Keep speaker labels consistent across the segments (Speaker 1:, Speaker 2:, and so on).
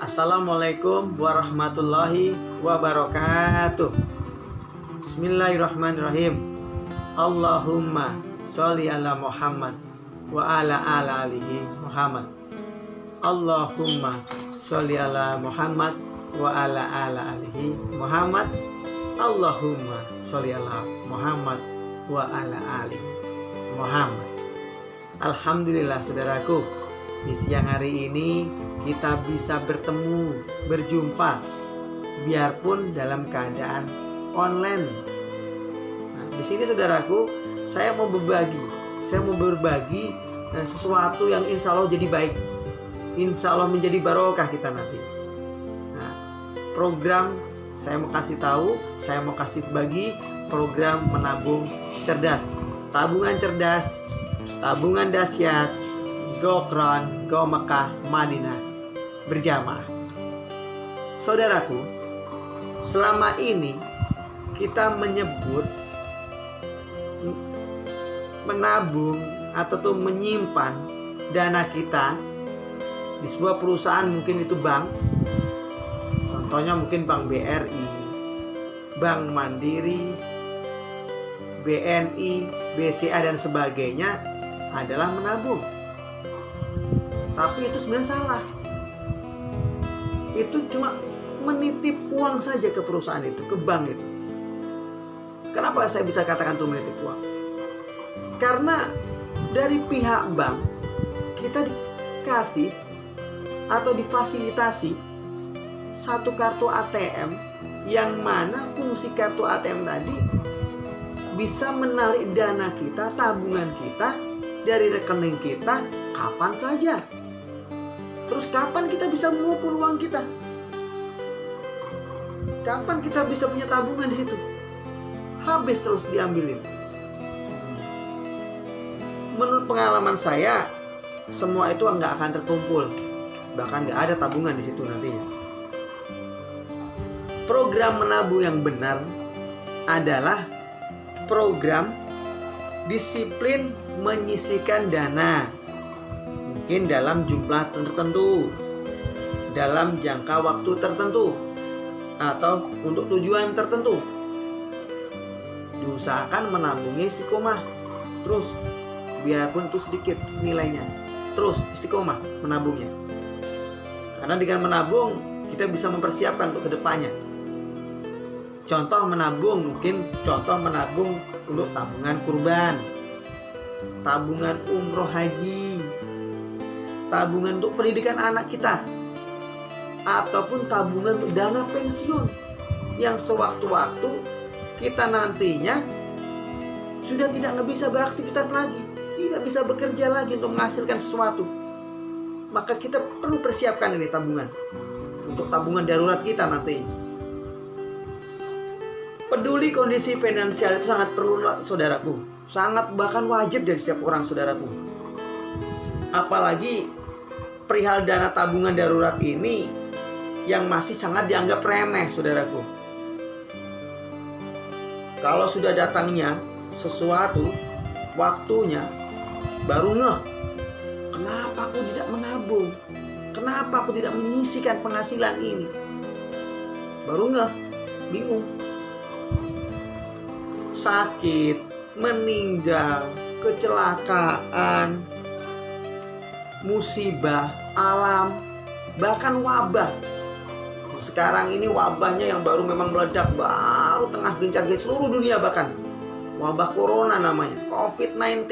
Speaker 1: Assalamualaikum warahmatullahi wabarakatuh. Bismillahirrahmanirrahim. Allahumma sholli ala Muhammad wa ala alihi Muhammad. Allahumma sholli ala Muhammad wa ala alihi Muhammad. Allahumma sholli ala Muhammad wa ala alihi Muhammad. Alhamdulillah saudaraku, di siang hari ini kita bisa bertemu, berjumpa, biarpun dalam keadaan online. Nah, di sini saudaraku, saya mau berbagi sesuatu yang insya Allah jadi baik, insya Allah menjadi barokah kita nanti. Nah, program saya mau kasih tahu, saya mau kasih bagi program menabung cerdas, tabungan cerdas, tabungan dahsyat, Go Crown, Go Mekah, Madinah berjamaah. Saudaraku, selama ini kita menyebut menabung atau menyimpan dana kita di sebuah perusahaan, mungkin itu bank. Contohnya mungkin Bank BRI, Bank Mandiri, BNI, BCA dan sebagainya adalah menabung. Tapi itu sebenarnya salah. Itu cuma menitip uang saja ke perusahaan itu, ke bank itu. Kenapa saya bisa katakan itu menitip uang? Karena dari pihak bank kita dikasih atau difasilitasi satu kartu ATM, yang mana fungsi kartu ATM tadi bisa menarik dana kita, tabungan kita dari rekening kita kapan saja. Terus kapan kita bisa mengumpul uang kita? Kapan kita bisa punya tabungan di situ? Habis terus diambilin. Menurut pengalaman saya, semua itu nggak akan terkumpul. Bahkan nggak ada tabungan di situ nantinya. Program menabung yang benar adalah program disiplin menyisihkan dana, mungkin dalam jumlah tertentu, dalam jangka waktu tertentu, atau untuk tujuan tertentu. Diusahakan menabungnya istiqomah terus, biarpun itu sedikit nilainya, terus istiqomah menabungnya. Karena dengan menabung kita bisa mempersiapkan untuk kedepannya. Contoh menabung, mungkin contoh menabung untuk tabungan kurban, tabungan umroh haji, tabungan untuk pendidikan anak kita, ataupun tabungan untuk dana pensiun yang sewaktu-waktu kita nantinya sudah tidak bisa beraktivitas lagi, tidak bisa bekerja lagi untuk menghasilkan sesuatu. Maka kita perlu persiapkan ini tabungan untuk tabungan darurat kita nanti. Peduli kondisi finansial itu sangat perlu saudaraku, sangat bahkan wajib dari setiap orang saudaraku. Apalagi perihal dana tabungan darurat ini yang masih sangat dianggap remeh saudaraku. Kalau sudah datangnya sesuatu, waktunya, baru ngeh, kenapa aku tidak menabung, kenapa aku tidak menyisihkan penghasilan ini. Baru ngeh, bingung. Sakit, meninggal, kecelakaan, musibah alam, bahkan wabah. Sekarang ini wabahnya yang baru memang meledak, baru tengah gencar-gencar seluruh dunia, bahkan wabah corona namanya, COVID-19,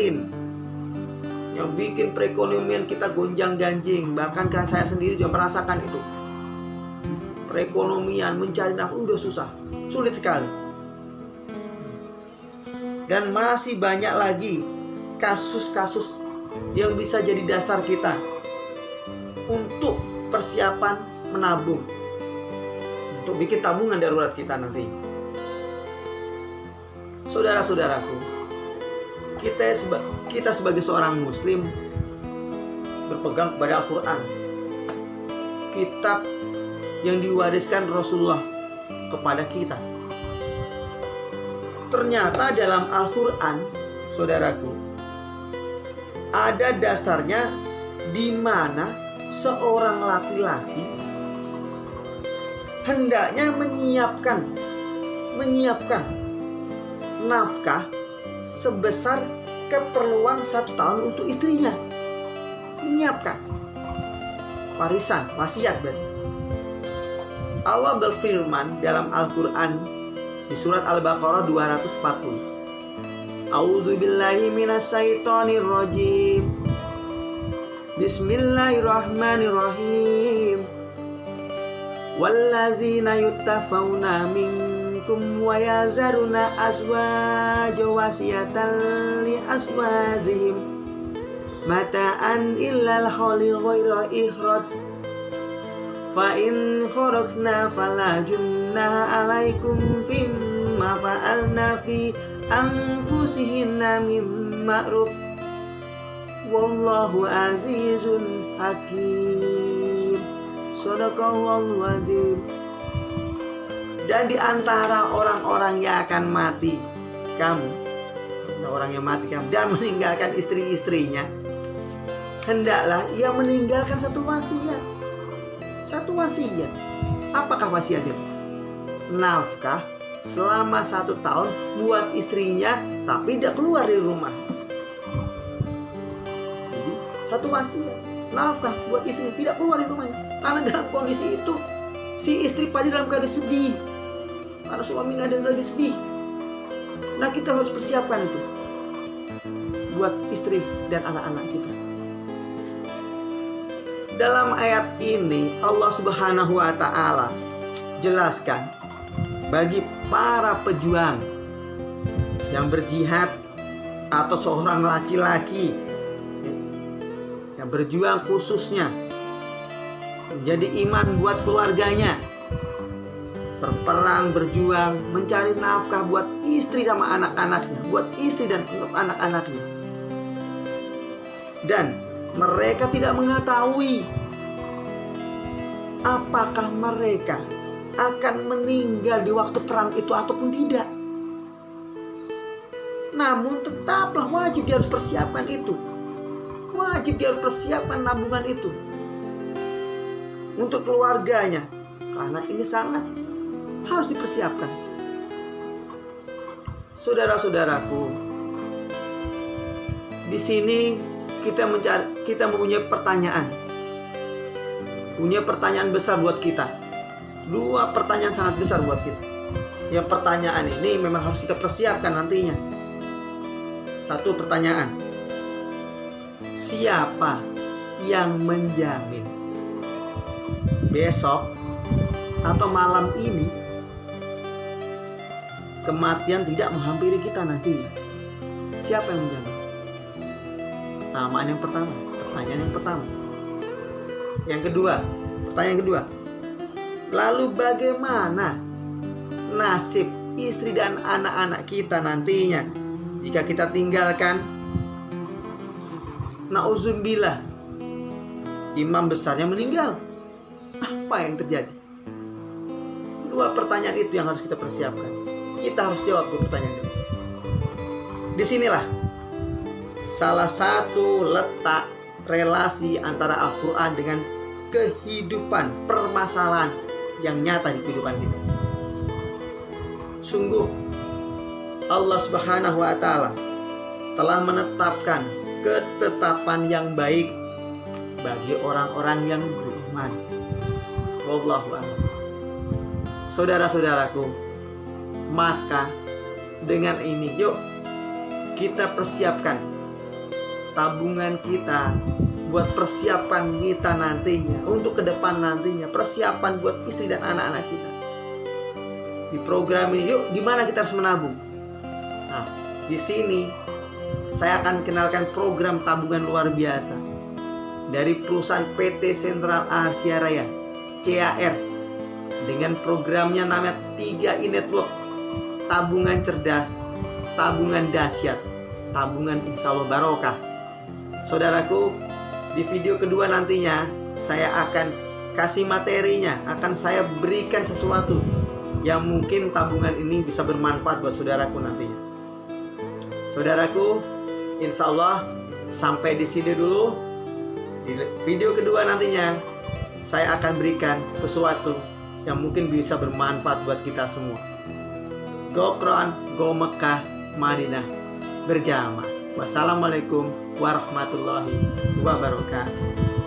Speaker 1: yang bikin perekonomian kita gonjang-ganjing. Bahkan kan saya sendiri juga merasakan itu. Perekonomian, mencari nafkah udah susah, sulit sekali. Dan masih banyak lagi kasus-kasus yang bisa jadi dasar kita untuk persiapan menabung, untuk bikin tabungan darurat kita nanti. Saudara-saudaraku, kita sebagai seorang muslim berpegang kepada Al-Quran, kitab yang diwariskan Rasulullah kepada kita. Ternyata dalam Al-Quran, saudaraku, ada dasarnya di mana seorang laki-laki hendaknya menyiapkan nafkah sebesar keperluan 1 tahun untuk istrinya. Menyiapkan warisan, wasiat berarti. Allah berfirman dalam Al-Quran di surat Al-Baqarah 240. A'udzu billahi minasyaitonir rajim. Bismillahirrahmanirrahim. Wallazina yuttafawna minkum wa yazaruna azwaja wasiyatan li azwajihim mata'an illal khali ghaira ikhraj fa in kharajna fala junnaha alaikum fimma fa'alna fi anfusihinna mim ma'ruf wallahu azizun hakim. Shadaqallahu azim. Dan di antara orang-orang yang akan mati kamu, dan meninggalkan istri-istrinya, hendaklah ia meninggalkan satu wasiat. Apakah wasiatnya? Nafkah selama 1 tahun buat istrinya, tapi tidak keluar dari rumah. Jadi satu wasiat, nafkah buat istri, tidak keluar dari rumahnya. Karena dalam kondisi itu si istri pada dalam keadaan sedih, karena suami nggak ada yang lagi sedih. Nah, kita harus persiapkan itu buat istri dan anak-anak kita. Dalam ayat ini Allah Subhanahu wa Ta'ala jelaskan bagi para pejuang yang berjihad atau seorang laki-laki yang berjuang khususnya menjadi iman buat keluarganya, berperang, berjuang, mencari nafkah buat istri sama anak-anaknya, buat istri dan anak-anaknya. Dan mereka tidak mengetahui apakah mereka akan meninggal di waktu perang itu ataupun tidak. Namun tetaplah wajib dia harus persiapkan itu. Wajib dia harus persiapkan tabungan itu untuk keluarganya, karena ini sangat harus dipersiapkan. Saudara-saudaraku, di sini kita mempunyai pertanyaan. Punya pertanyaan besar buat kita. 2 pertanyaan sangat besar buat kita. Yang pertanyaan ini memang harus kita persiapkan nantinya. 1 pertanyaan. Siapa yang menjamin besok atau malam ini kematian tidak menghampiri kita nantinya? Siapa yang menjamin? Pertanyaan yang pertama. Pertanyaan kedua. Lalu bagaimana nasib istri dan anak-anak kita nantinya jika kita tinggalkan? Nauzubillah, imam besarnya meninggal. Apa yang terjadi? 2 pertanyaan itu yang harus kita persiapkan. Kita harus jawab 2 pertanyaan itu. Disinilah salah satu letak relasi antara Al-Quran dengan kehidupan, permasalahan yang nyata di kehidupan kita. Sungguh Allah Subhanahu wa Ta'ala telah menetapkan ketetapan yang baik bagi orang-orang yang beriman. Wallahu a'lam. Saudara-saudaraku, maka dengan ini yuk kita persiapkan tabungan kita buat persiapan kita nantinya, untuk ke depan nantinya, persiapan buat istri dan anak-anak kita. Di program ini yuk, di mana kita harus menabung? Nah, di sini saya akan kenalkan program tabungan luar biasa dari perusahaan PT Sentral Asia Raya CAR dengan programnya namanya 3i Network. Tabungan cerdas, tabungan dahsyat, tabungan insya Allah barokah. Saudaraku, di video kedua nantinya saya akan kasih materinya, akan saya berikan sesuatu yang mungkin tabungan ini bisa bermanfaat buat saudaraku nantinya. Saudaraku, insya Allah sampai di sini dulu. Di video kedua nantinya saya akan berikan sesuatu yang mungkin bisa bermanfaat buat kita semua. Go Quran, go Mekah, Madinah berjamaah. Wassalamualaikum warahmatullahi wabarakatuh.